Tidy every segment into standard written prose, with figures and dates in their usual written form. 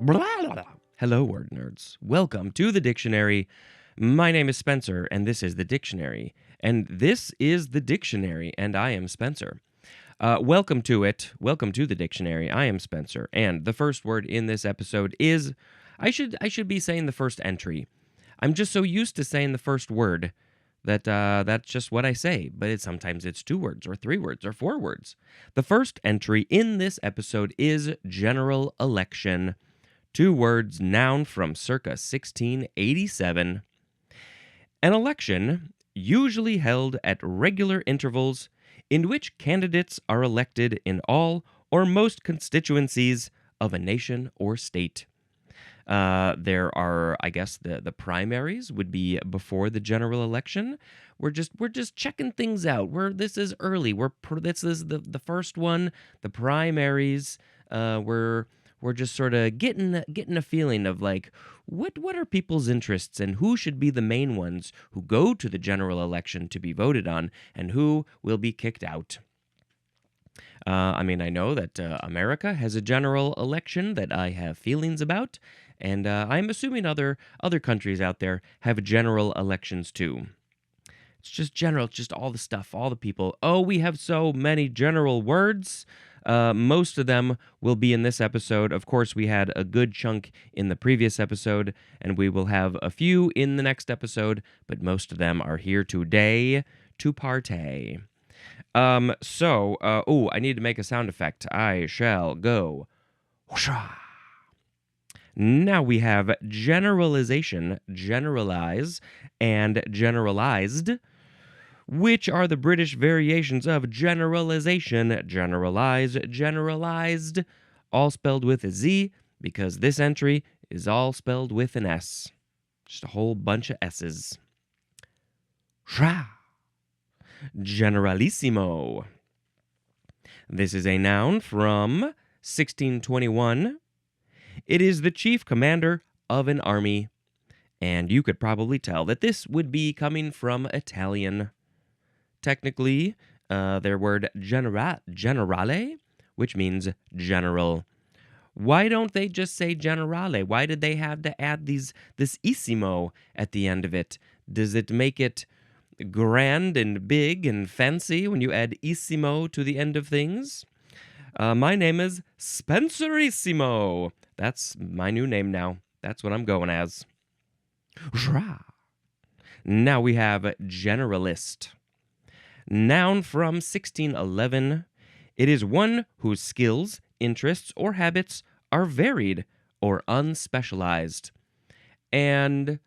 Blah, blah, blah. Hello, word nerds. Welcome to the dictionary. My name is Spencer, and this is the dictionary. And this is the dictionary, and I am Spencer. Welcome to it. Welcome to the dictionary. I am Spencer, and the first word in this episode is I should be saying the first entry. I'm just so used to saying the first word that that's just what I say, but sometimes it's 2 words or 3 words or 4 words. The first entry in this episode is general election. 2 words, noun from circa 1687. An election, usually held at regular intervals, in which candidates are elected in all or most constituencies of a nation or state. There are, I guess, the primaries would be before the general election. We're just checking things out. This is early. This is the first one. The primaries. We're just sort of getting a feeling of like what are people's interests and who should be the main ones who go to the general election to be voted on and who will be kicked out. I know that America has a general election that I have feelings about, and I'm assuming other countries out there have general elections too. It's just general, it's just all the stuff, all the people. Oh, we have so many general words. Most of them will be in this episode. Of course, we had a good chunk in the previous episode, and we will have a few in the next episode, but most of them are here today to partay. I need to make a sound effect. I shall go. Whoosha. Now we have generalization, generalize, and generalized, which are the British variations of generalization, generalize, generalized, all spelled with a Z, because this entry is all spelled with an S. Just a whole bunch of S's. Shra. Generalissimo. This is a noun from 1621. It is the chief commander of an army, and you could probably tell that this would be coming from Italian. Technically, their word generale, which means general. Why don't they just say generale? Why did they have to add this issimo at the end of it? Does it make it grand and big and fancy when you add issimo to the end of things? My name is Spencerissimo. That's my new name now. That's what I'm going as. Now we have generalist. Noun from 1611. It is one whose skills, interests, or habits are varied or unspecialized. And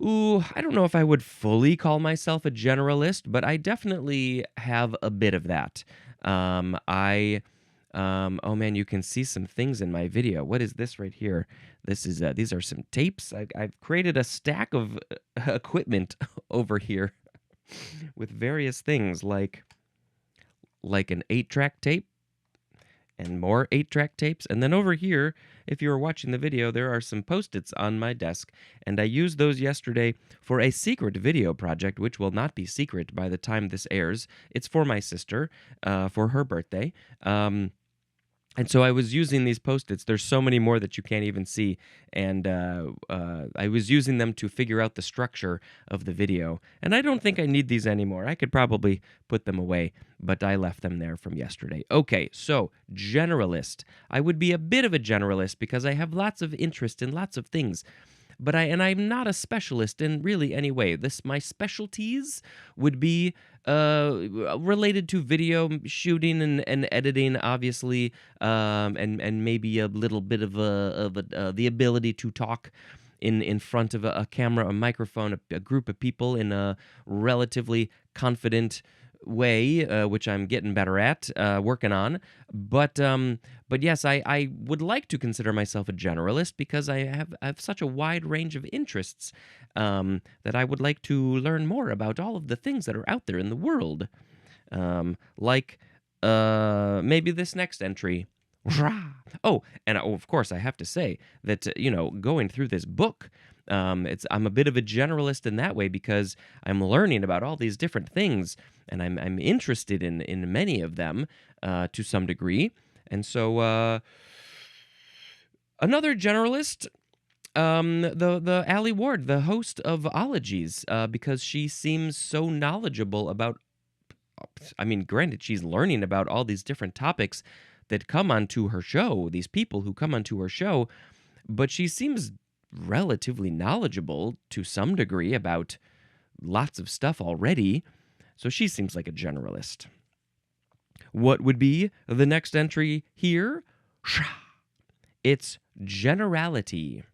I don't know if I would fully call myself a generalist, but I definitely have a bit of that. Oh man, you can see some things in my video. What is this right here? These are some tapes. I've created a stack of equipment over here with various things like an 8-track tape and more 8-track tapes. And then over here, if you were watching the video, there are some Post-its on my desk, and I used those yesterday for a secret video project, which will not be secret by the time this airs. It's for my sister, for her birthday. And so I was using these Post-its. There's so many more that you can't even see. And I was using them to figure out the structure of the video. And I don't think I need these anymore. I could probably put them away, but I left them there from yesterday. Okay, so generalist. I would be a bit of a generalist because I have lots of interest in lots of things. But I'm not a specialist in really any way. My specialties would be related to video shooting and editing, obviously, and maybe a little bit of the ability to talk in front of a camera, a microphone, a group of people in a relatively confident way, which I'm getting better at, working on. But yes, I would like to consider myself a generalist because I have such a wide range of interests that I would like to learn more about all of the things that are out there in the world. Like maybe this next entry. Oh, and of course I have to say that, going through this book, I'm a bit of a generalist in that way because I'm learning about all these different things, and I'm interested in many of them to some degree. And so Another generalist, the Allie Ward, the host of Ologies, because she seems so knowledgeable about. I mean, granted, she's learning about all these different topics that come onto her show. These people who come onto her show, but she seems relatively knowledgeable to some degree about lots of stuff already. So she seems like a generalist. What would be the next entry here? It's generality.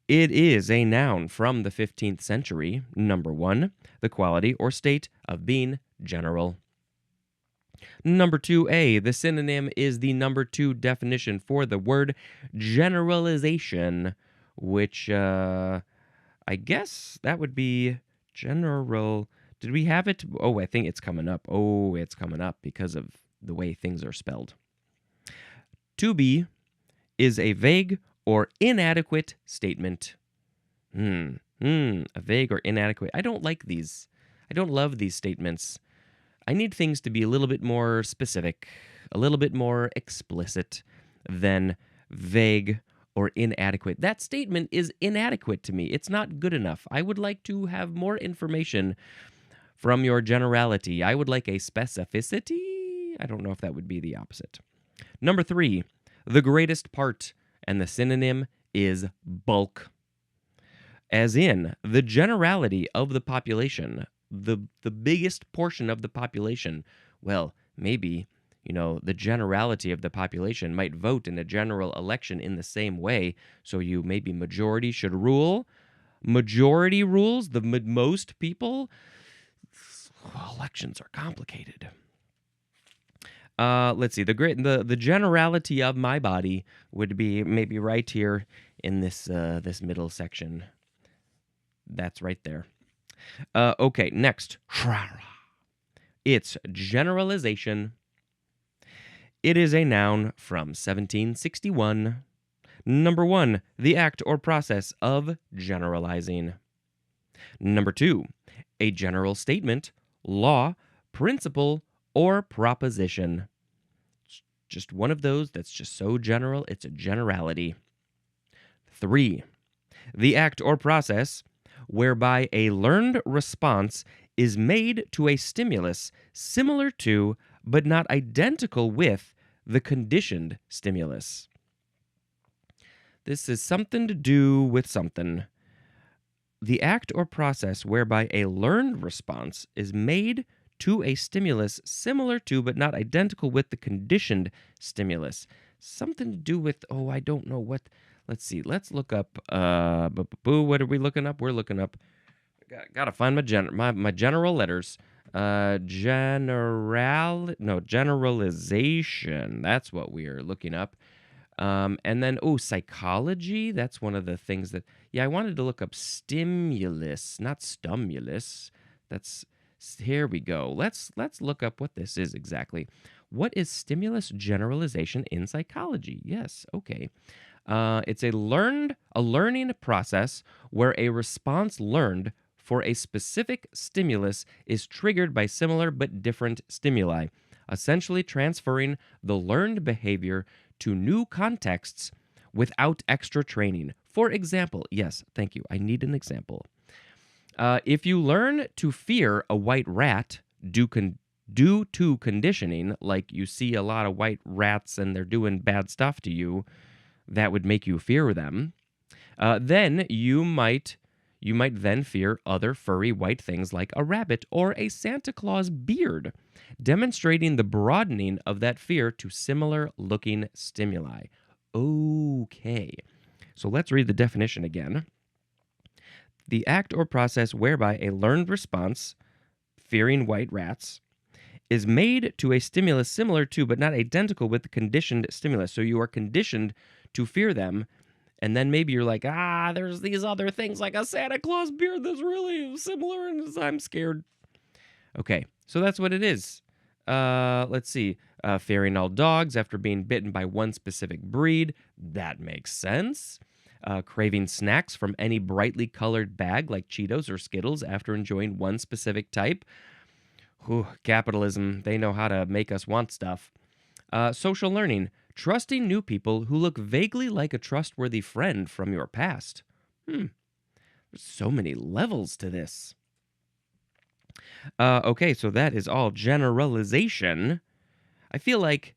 It is a noun from the 15th century. Number 1, the quality or state of being general. Number 2a, the synonym is the number 2 definition for the word generalization, which I guess that would be general. Did we have it? Oh, I think it's coming up. Oh, it's coming up because of the way things are spelled. To be is a vague or inadequate statement. A vague or inadequate. I don't like these. I don't love these statements. I need things to be a little bit more specific, a little bit more explicit than vague or inadequate. That statement is inadequate to me. It's not good enough. I would like to have more information from your generality. I would like a specificity. I don't know if that would be the opposite. Number 3, the greatest part, and the synonym is bulk. As in, the generality of the population, the biggest portion of the population. Well, maybe, the generality of the population might vote in a general election in the same way, so maybe majority should rule. Majority rules, the most people. Elections are complicated. Let's see. The generality of my body would be maybe right here in this middle section. That's right there. Okay, next. It's generalization. It is a noun from 1761. Number 1, the act or process of generalizing. Number 2, a general statement, law, principle, or proposition. It's just one of those that's just so general, it's a generality. 3, the act or process whereby a learned response is made to a stimulus similar to, but not identical with, the conditioned stimulus. This is something to do with something. The act or process whereby a learned response is made to a stimulus similar to, but not identical with, the conditioned stimulus. Something to do with, I don't know what. Let's see. Let's look up. What are we looking up? We're looking up. Gotta find my general letters. Generalization. That's what we are looking up. And then, psychology. That's one of the things that, I wanted to look up stimulus, not stimulus. Here we go. Let's look up what this is exactly. What is stimulus generalization in psychology? Yes, okay. It's a learning process where a response learned for a specific stimulus is triggered by similar but different stimuli, essentially transferring the learned behavior to new contexts without extra training. For example, yes, thank you. I need an example. If you learn to fear a white rat due to conditioning, like you see a lot of white rats and they're doing bad stuff to you, that would make you fear them. Then you might then fear other furry white things like a rabbit or a Santa Claus beard, demonstrating the broadening of that fear to similar looking stimuli. Okay, so let's read the definition again. The act or process whereby a learned response, fearing white rats, is made to a stimulus similar to but not identical with the conditioned stimulus. So you are conditioned to fear them, and then maybe you're like, there's these other things like a Santa Claus beard that's really similar, and I'm scared. Okay, so that's what it is. Let's see. Fearing all dogs after being bitten by one specific breed. That makes sense. Craving snacks from any brightly colored bag like Cheetos or Skittles after enjoying one specific type. Capitalism, they know how to make us want stuff. Social learning. Trusting new people who look vaguely like a trustworthy friend from your past. There's so many levels to this. Okay, so that is all generalization. I feel like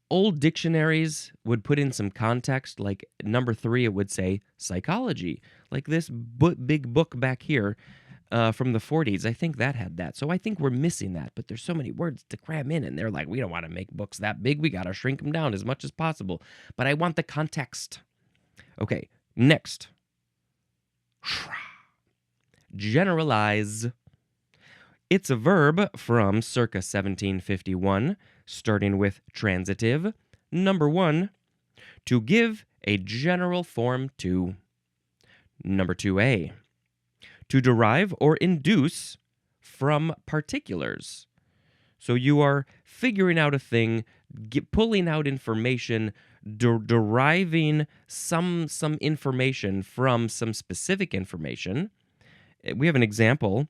old dictionaries would put in some context, like number 3, it would say psychology. Like this big book back here from the 40s, I think that had that. So I think we're missing that, but there's so many words to cram in, and they're like, we don't want to make books that big. We got to shrink them down as much as possible. But I want the context. Okay, next. Generalize. It's a verb from circa 1751, starting with transitive. Number 1, to give a general form to. Number 2a, to derive or induce from particulars. So you are figuring out a thing, pulling out information, deriving some information from some specific information. We have an example.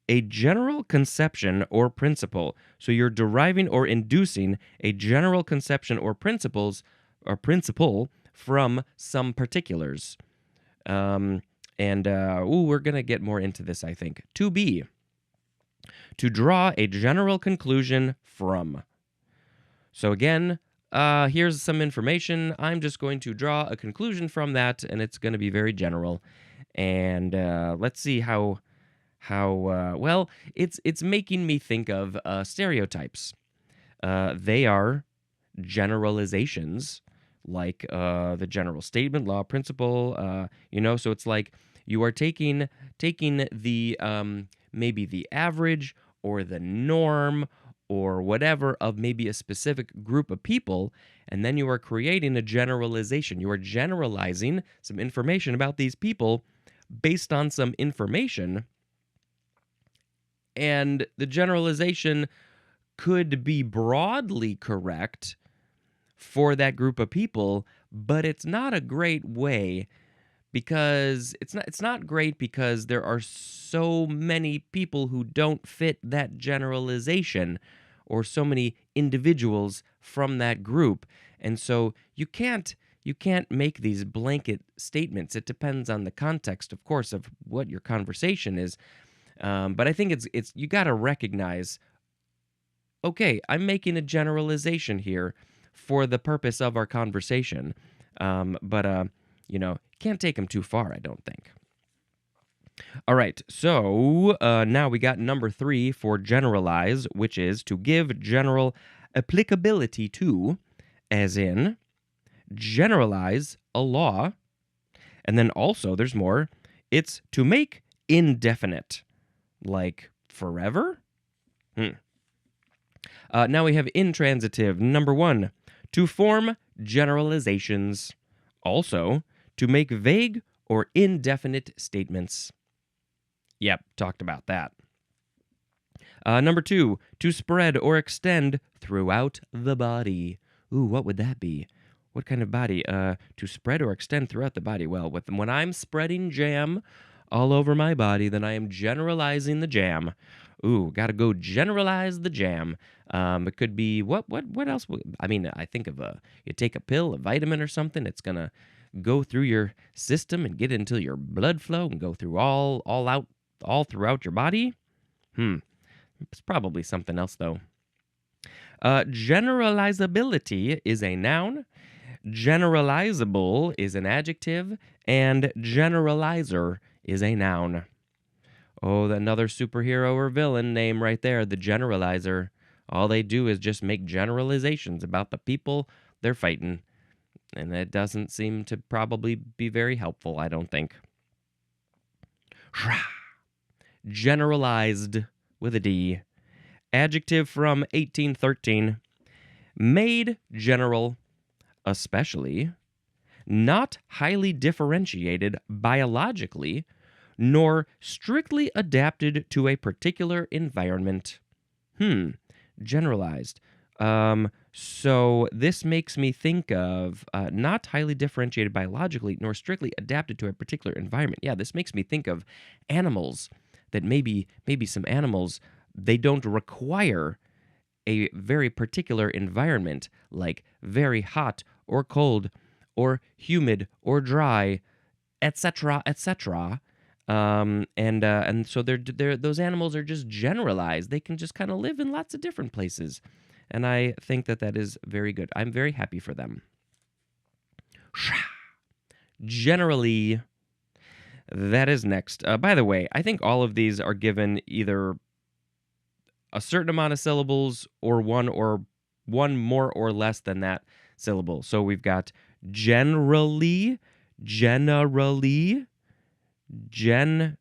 A general conception or principle. So you're deriving or inducing a general conception or principle from some particulars. We're going to get more into this, I think. To be. To draw a general conclusion from. So again, here's some information. I'm just going to draw a conclusion from that, and it's going to be very general. And let's see how well, it's making me think of stereotypes. They are generalizations, like the general statement, law, principle. So it's like you are taking the maybe the average or the norm or whatever of maybe a specific group of people, and then you are creating a generalization. You are generalizing some information about these people based on some information. And the generalization could be broadly correct for that group of people, but it's not a great way because it's not great because there are so many people who don't fit that generalization, or so many individuals from that group. And so you can't make these blanket statements. It depends on the context, of course, of what your conversation is. But I think it's you got to recognize, okay, I'm making a generalization here for the purpose of our conversation. But can't take them too far, I don't think. All right, so now we got number 3 for generalize, which is to give general applicability to, as in generalize a law. And then also, there's more, it's to make indefinite. Like forever? Now we have intransitive. Number 1, to form generalizations. Also, to make vague or indefinite statements. Yep, talked about that. Number 2, to spread or extend throughout the body. Ooh, what would that be? What kind of body? To spread or extend throughout the body. Well, when I'm spreading jam all over my body, then I am generalizing the jam. Ooh, gotta go generalize the jam. It could be, what else? I think of you take a pill, a vitamin or something, it's gonna go through your system and get into your blood flow and go through all throughout your body. It's probably something else, though. Generalizability is a noun. Generalizable is an adjective, and generalizer is a noun. Oh, another superhero or villain name right there, the generalizer. All they do is just make generalizations about the people they're fighting. And it doesn't seem to probably be very helpful, I don't think. Generalized with a D. Adjective from 1813. Made general, especially, not highly differentiated biologically, nor strictly adapted to a particular environment. Generalized. So this makes me think of not highly differentiated biologically, nor strictly adapted to a particular environment. Yeah, this makes me think of animals, that maybe some animals, they don't require a very particular environment, like very hot or cold, or humid or dry, etc., etc. And so they're those animals are just generalized. They can just kind of live in lots of different places, and I think that that is very good. I'm very happy for them. Generally, that is next. By the way, I think all of these are given either a certain amount of syllables or one more or less than that syllable. So we've got generally, generally, generally.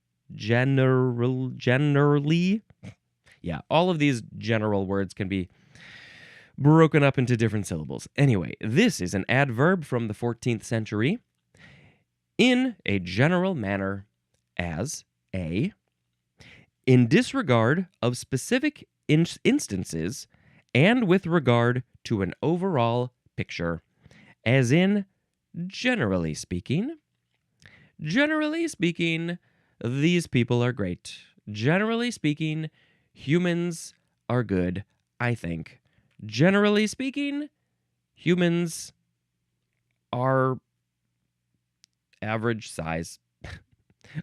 Yeah, all of these general words can be broken up into different syllables. Anyway, this is an adverb from the 14th century. In a general manner, as a, in disregard of specific instances and with regard to an overall picture, as in, generally speaking, these people are great. Generally speaking, humans are good, I think. Generally speaking, humans are average size.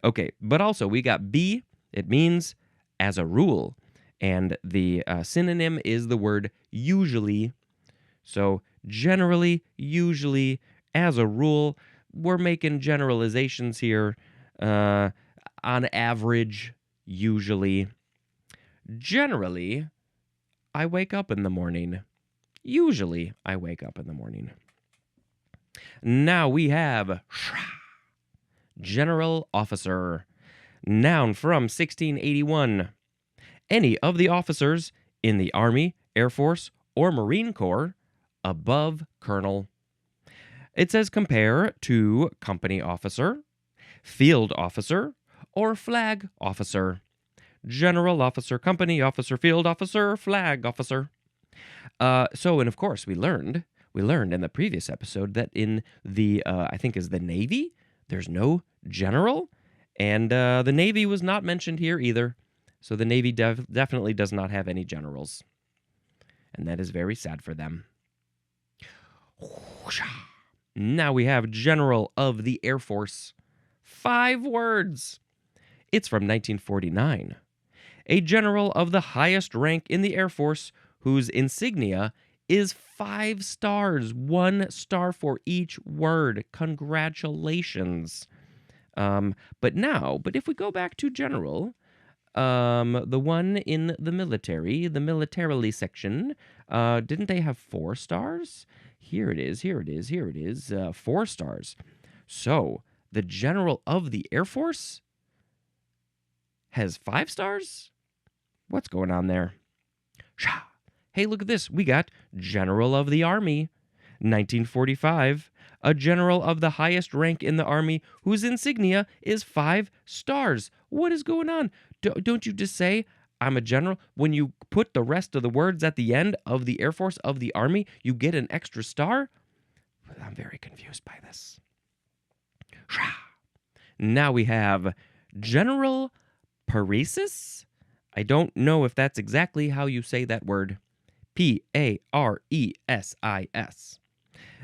Okay, but also we got be. It means as a rule. And the synonym is the word usually. So generally, usually, as a rule, we're making generalizations here. On average, usually. Generally, I wake up in the morning. Usually, I wake up in the morning. Now we have general officer. Noun from 1681. Any of the officers in the Army, Air Force, or Marine Corps above colonel. It says compare to company officer, field officer, or flag officer. General officer, company officer, field officer, flag officer. And of course, we learned in the previous episode that in the, I think is the Navy, there's no general, and the Navy was not mentioned here either. So the Navy definitely does not have any generals, and that is very sad for them. Now we have General of the Air Force. 5 words. It's from 1949. A general of the highest rank in the Air Force whose insignia is 5 stars, 1 star for each word. Congratulations. But if we go back to general, the one in the military, the militarily section, didn't they have 4 stars? Here it is, 4 stars. So, the general of the Air Force has 5 stars? What's going on there? Hey, look at this. We got General of the Army, 1945. A general of the highest rank in the Army whose insignia is 5 stars. What is going on? Don't you just say, I'm a general? When you put the rest of the words at the end of the Air Force of the Army, you get an extra star? I'm very confused by this. Now we have General Paresis. I don't know if that's exactly how you say that word. Paresis.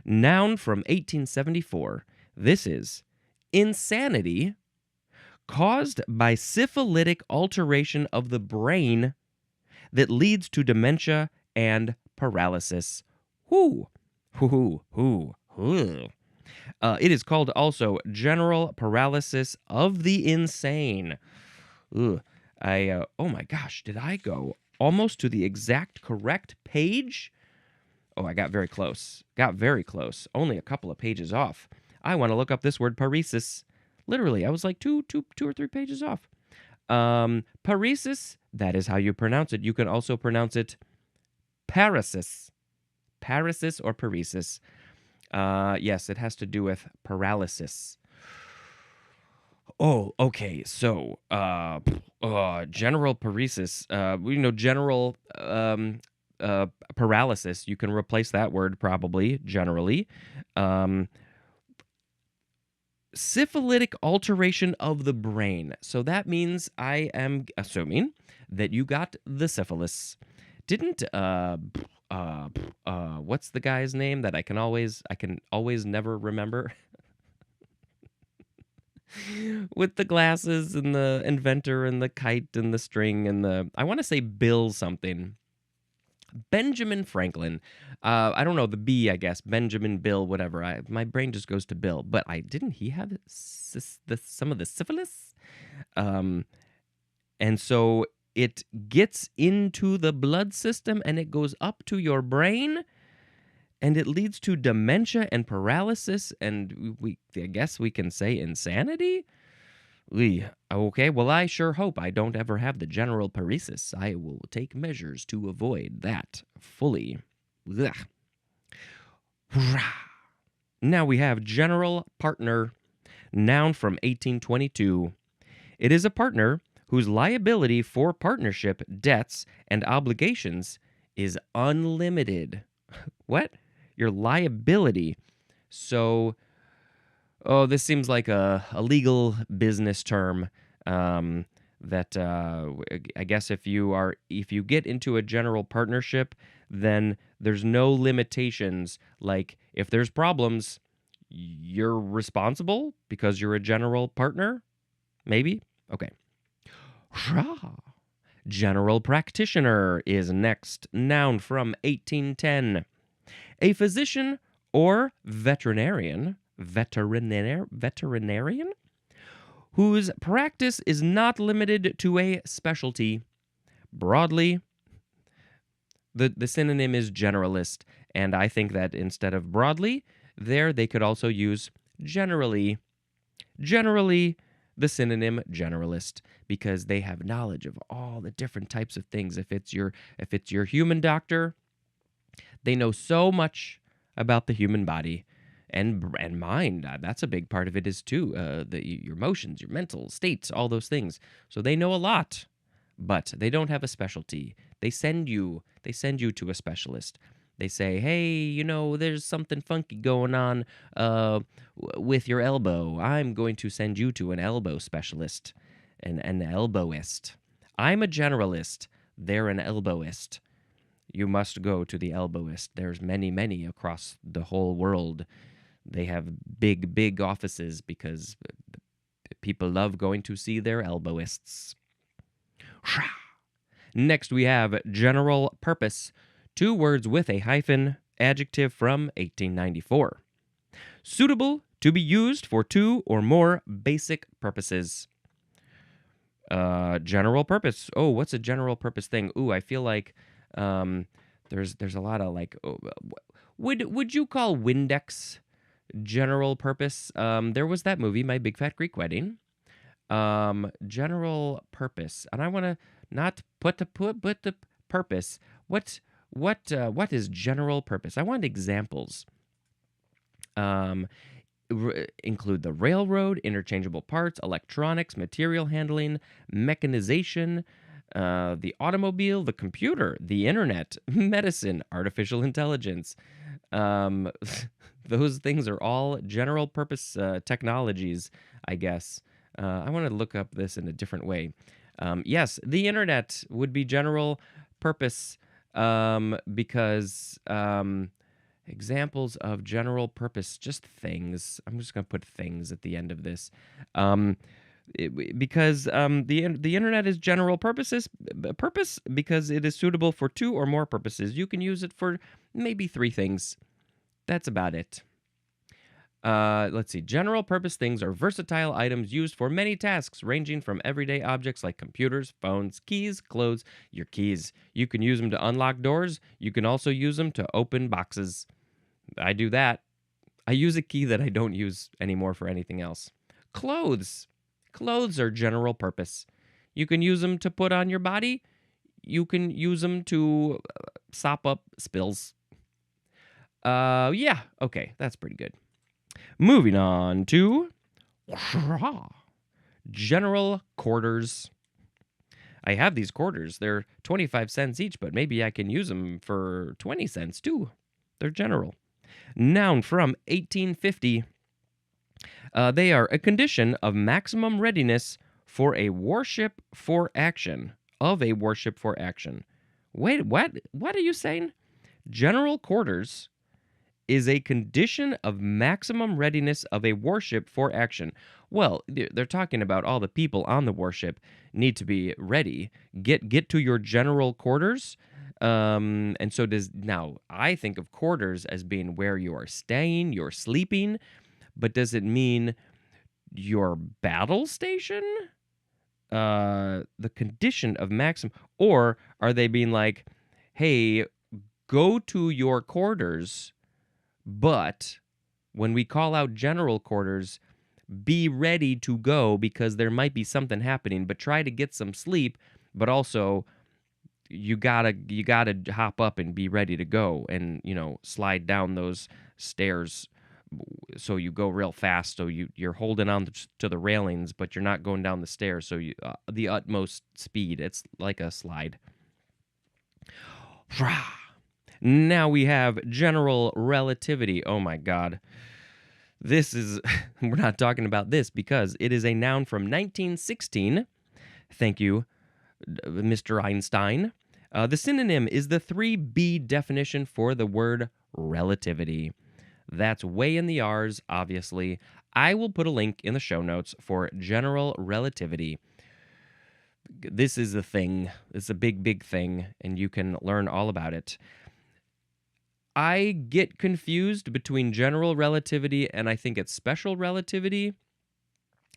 Noun from 1874. This is insanity caused by syphilitic alteration of the brain that leads to dementia and paralysis. It is called also general paralysis of the insane. Oh my gosh, did I go almost to the exact correct page? Oh, I got very close. Only a couple of pages off. I want to look up this word paresis. Literally, I was like two or three pages off. Paresis, that is how you pronounce it. You can also pronounce it parasis. Parasis or paresis. Yes, it has to do with paralysis. Oh, okay. So, general paresis. General paralysis. You can replace that word probably. Generally, syphilitic alteration of the brain. So that means I am assuming that you got the syphilis. Didn't what's the guy's name that I can always never remember? With the glasses and the inventor and the kite and the string and I want to say Bill something. Benjamin Franklin. I don't know the B, I guess. Benjamin, Bill, whatever. My brain just goes to Bill. But didn't he have some of the syphilis? And so it gets into the blood system and it goes up to your brain and it leads to dementia and paralysis and I guess we can say insanity? Okay, well, I sure hope I don't ever have the general paresis. I will take measures to avoid that fully. Ugh. Now we have general partner, noun from 1822. It is a partner whose liability for partnership, debts, and obligations is unlimited. What? Your liability. So, this seems like a legal business term that I guess if you get into a general partnership, then there's no limitations. Like if there's problems, you're responsible because you're a general partner. Maybe? Okay. General practitioner is next. Noun from 1810. A physician or veterinarian whose practice is not limited to a specialty. Broadly, the synonym is generalist, and I think that instead of broadly, they could also use generally. Generally, the synonym generalist, because they have knowledge of all the different types of things. If it's your human doctor, they know so much about the human body and mind. That's a big part of it is too. Your emotions, your mental states, all those things. So they know a lot, but they don't have a specialty. They send you to a specialist. They say, hey, there's something funky going on with your elbow. I'm going to send you to an elbow specialist, an elbowist. I'm a generalist. They're an elbowist. You must go to the elbowist. There's many, many across the whole world. They have big, big offices because people love going to see their elbowists. Next, we have general purpose. 2 words with a hyphen, adjective from 1894. Suitable to be used for 2 or more basic purposes. General purpose. Oh, what's a general purpose thing? Ooh, I feel like there's a lot of like. Would you call Windex general purpose? There was that movie, My Big Fat Greek Wedding. General purpose, and I want to not put the purpose. What is general purpose? I want examples. Include the railroad, interchangeable parts, electronics, material handling, mechanization, the automobile, the computer, the internet, medicine, artificial intelligence. Those things are all general purpose technologies, I guess. I want to look up this in a different way. Yes, the internet would be general purpose because examples of general purpose, just things. I'm just going to put things at the end of this. Because the internet is general purpose because it is suitable for 2 or more purposes. You can use it for maybe 3 things. That's about it. Let's see. General purpose things are versatile items used for many tasks, ranging from everyday objects like computers, phones, keys, clothes. Your keys. You can use them to unlock doors. You can also use them to open boxes. I do that. I use a key that I don't use anymore for anything else. Clothes. Clothes are general purpose. You can use them to put on your body. You can use them to sop up spills. Yeah, okay, that's pretty good. Moving on to general quarters. I have these quarters. They're 25 cents each, but maybe I can use them for 20 cents too. They're general. Noun from 1850. They are a condition of maximum readiness for a warship for action. Of a warship for action. Wait, what? What are you saying? General quarters is a condition of maximum readiness of a warship for action. Well, they're talking about all the people on the warship need to be ready. Get to your general quarters. And so does now. I think of quarters as being where you are staying, you're sleeping, but does it mean your battle station? The condition of maximum, or are they being like, hey, go to your quarters, but when we call out general quarters, be ready to go because there might be something happening, but try to get some sleep, but also you gotta hop up and be ready to go and slide down those stairs so you go real fast, so you're holding on to the railings but you're not going down the stairs, so you the utmost speed. It's like a slide. Now we have general relativity. Oh my god. This is we're not talking about this because it is a noun from 1916. Thank you, Mr. Einstein. The synonym is the 3B definition for the word relativity. That's way in the R's, obviously. I will put a link in the show notes for general relativity. This is a thing. It's a big, big thing, and you can learn all about it. I get confused between general relativity and I think it's special relativity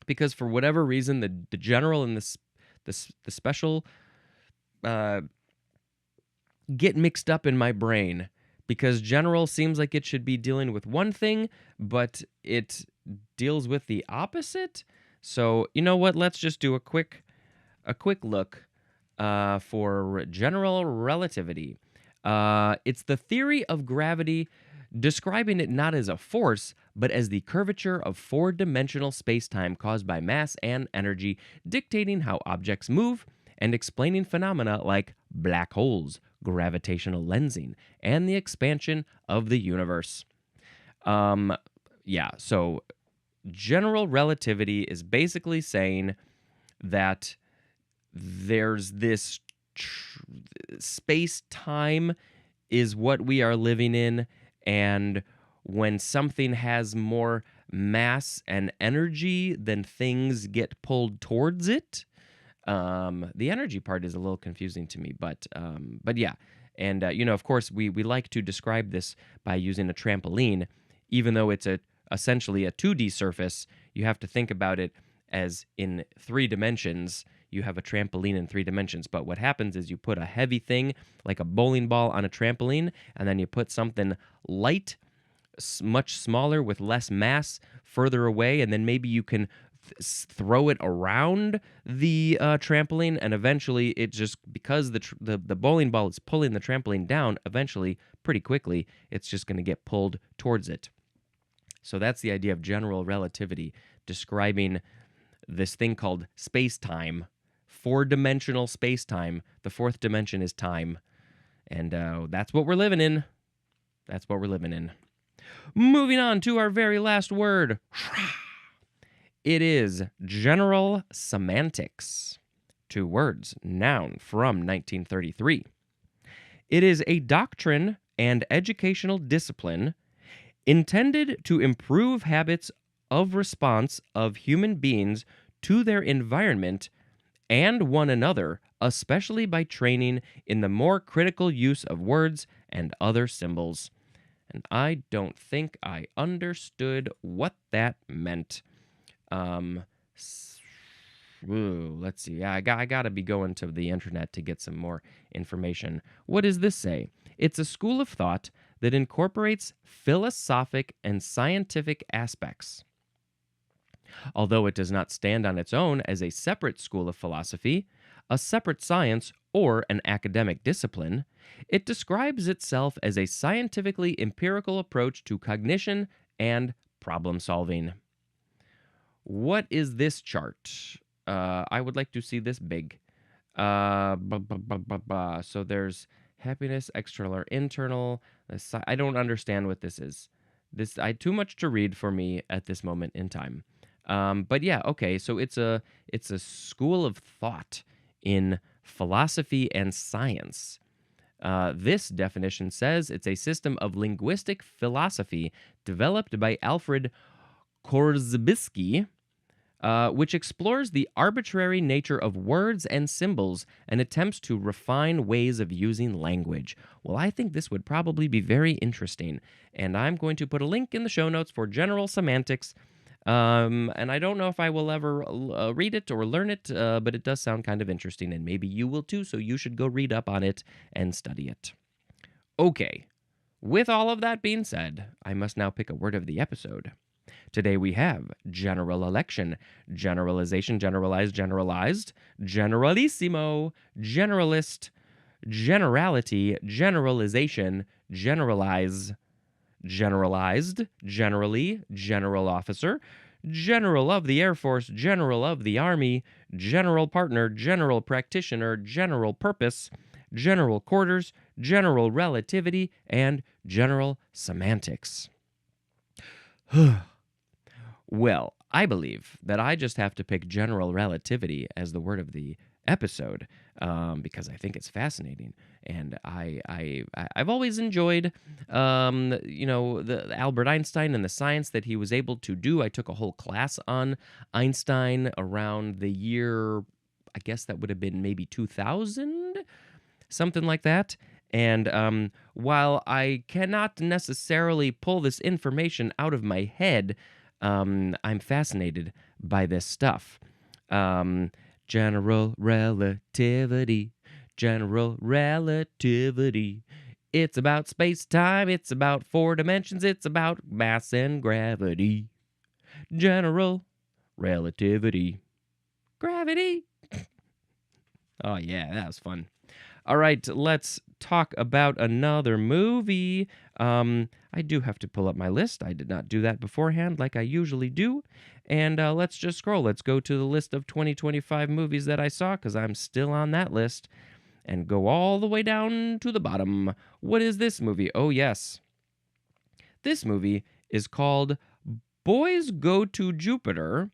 because for whatever reason, the general and the special get mixed up in my brain because general seems like it should be dealing with one thing, but it deals with the opposite. So you know what? Let's just do a quick look for general relativity. It's the theory of gravity, describing it not as a force, but as the curvature of four-dimensional spacetime caused by mass and energy, dictating how objects move and explaining phenomena like black holes, gravitational lensing, and the expansion of the universe. So general relativity is basically saying that there's this space-time is what we are living in, and when something has more mass and energy, then things get pulled towards it. The energy part is a little confusing to me, but yeah. And of course, we like to describe this by using a trampoline, even though it's essentially a 2D surface. You have to think about it as in 3 dimensions. You have a trampoline in 3 dimensions, but what happens is you put a heavy thing like a bowling ball on a trampoline, and then you put something light, much smaller with less mass further away, and then maybe you can throw it around the trampoline, and eventually it just, because the bowling ball is pulling the trampoline down, eventually pretty quickly it's just going to get pulled towards it. So that's the idea of general relativity, describing this thing called space-time, 4-dimensional space-time. The 4th dimension is time, and that's what we're living in. That's what we're living in. Moving on to our very last word. It is general semantics. 2 words, noun from 1933. It is a doctrine and educational discipline intended to improve habits of response of human beings to their environment and one another, especially by training in the more critical use of words and other symbols. And I don't think I understood what that meant. Let's see. Yeah, I gotta be going to the internet to get some more information. What does this say? It's a school of thought that incorporates philosophic and scientific aspects. Although it does not stand on its own as a separate school of philosophy, a separate science, or an academic discipline, it describes itself as a scientifically empirical approach to cognition and problem solving. What is this chart? I would like to see this big. So there's happiness, external or internal. I don't understand what this is. Too much to read for me at this moment in time. But yeah, okay. So it's a school of thought in philosophy and science. This definition says it's a system of linguistic philosophy developed by Alfred Korzybski, which explores the arbitrary nature of words and symbols and attempts to refine ways of using language. Well, I think this would probably be very interesting, and I'm going to put a link in the show notes for General Semantics. And I don't know if I will ever read it or learn it, but it does sound kind of interesting, and maybe you will too, so you should go read up on it and study it. Okay, with all of that being said, I must now pick a word of the episode. Today we have general election, generalization, generalized, generalized, generalissimo, generalist, generality, generalization, generalize, generalized, generally, general officer, general of the Air Force, general of the Army, general partner, general practitioner, general purpose, general quarters, general relativity, and general semantics. Well, I believe that I just have to pick general relativity as the word of the episode because I think it's fascinating, and I've always enjoyed, the Albert Einstein and the science that he was able to do. I took a whole class on Einstein around the year, I guess that would have been maybe 2000, something like that. And while I cannot necessarily pull this information out of my head, I'm fascinated by this stuff. General relativity, general relativity. It's about space-time, it's about 4 dimensions, it's about mass and gravity. General relativity. Gravity. Oh yeah, that was fun. All right, let's talk about another movie. I do have to pull up my list. I did not do that beforehand like I usually do. And let's just scroll. Let's go to the list of 2025 movies that I saw because I'm still on that list and go all the way down to the bottom. What is this movie? Oh, yes. This movie is called Boys Go to Jupiter,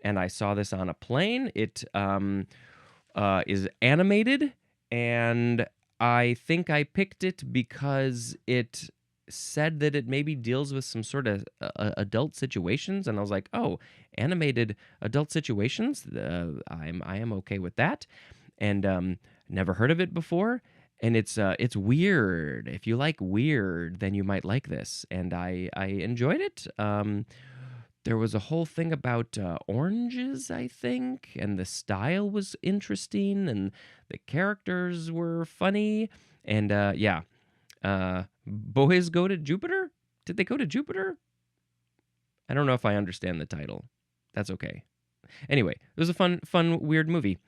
and I saw this on a plane. It is animated, and I think I picked it because it said that it maybe deals with some sort of adult situations, and I was like, oh, animated adult situations, I am okay with that. And never heard of it before, and it's weird. If you like weird, then you might like this, and I enjoyed it. There was a whole thing about oranges, I think, and the style was interesting, and the characters were funny, and yeah. Boys Go to Jupiter? Did they go to Jupiter? I don't know if I understand the title. That's okay. Anyway, it was a fun, weird movie.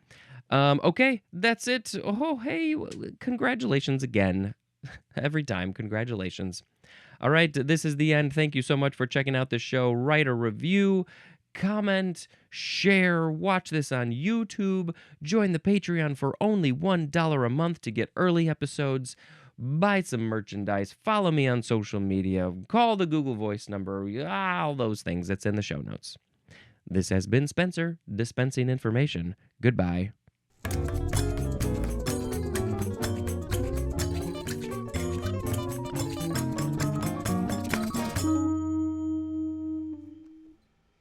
Okay, that's it. Oh, hey, congratulations again. Every time, congratulations. All right, this is the end. Thank you so much for checking out the show. Write a review, comment, share, watch this on YouTube, join the Patreon for only $1 a month to get early episodes, buy some merchandise, follow me on social media, call the Google Voice number, all those things that's in the show notes. This has been Spencer, dispensing information. Goodbye.